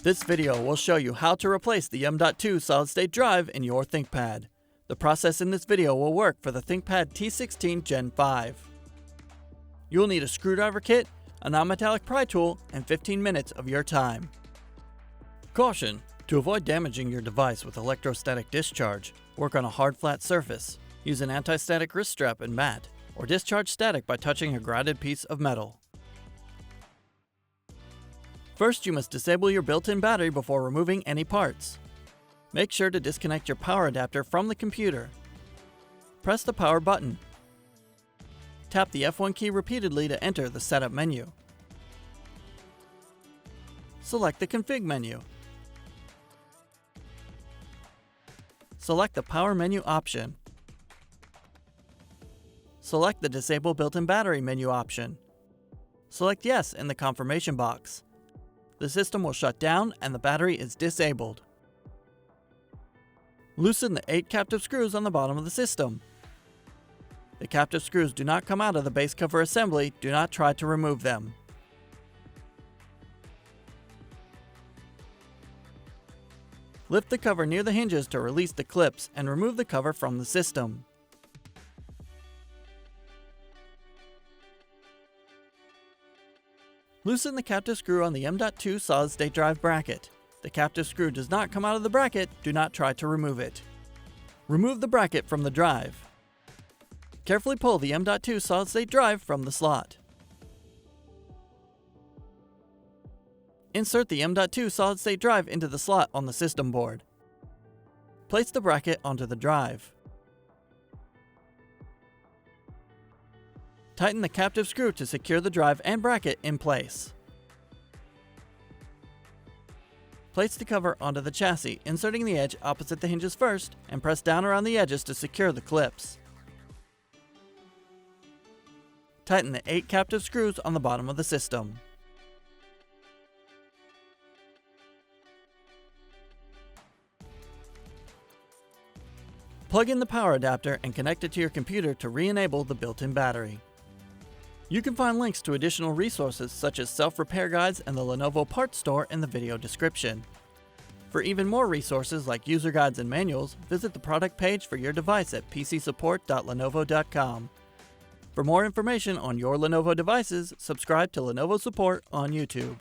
This video will show you how to replace the M.2 solid-state drive in your ThinkPad. The process in this video will work for the ThinkPad T16 Gen 5. You will need a screwdriver kit, a non-metallic pry tool, and 15 minutes of your time. Caution! To avoid damaging your device with electrostatic discharge, work on a hard flat surface. Use an anti-static wrist strap and mat, or discharge static by touching a grounded piece of metal. First, you must disable your built-in battery before removing any parts. Make sure to disconnect your power adapter from the computer. Press the power button. Tap the F1 key repeatedly to enter the setup menu. Select the config menu. Select the power menu option. Select the disable built-in battery menu option. Select yes in the confirmation box. The system will shut down and the battery is disabled. Loosen the 8 captive screws on the bottom of the system. The captive screws do not come out of the base cover assembly. Do not try to remove them. Lift the cover near the hinges to release the clips and remove the cover from the system. Loosen the captive screw on the M.2 solid-state drive bracket. The captive screw does not come out of the bracket. Do not try to remove it. Remove the bracket from the drive. Carefully pull the M.2 solid-state drive from the slot. Insert the M.2 solid-state drive into the slot on the system board. Place the bracket onto the drive. Tighten the captive screw to secure the drive and bracket in place. Place the cover onto the chassis, inserting the edge opposite the hinges first, and press down around the edges to secure the clips. Tighten the 8 captive screws on the bottom of the system. Plug in the power adapter and connect it to your computer to re-enable the built-in battery. You can find links to additional resources such as self-repair guides and the Lenovo parts store in the video description. For even more resources like user guides and manuals, visit the product page for your device at pcsupport.lenovo.com. For more information on your Lenovo devices, subscribe to Lenovo Support on YouTube.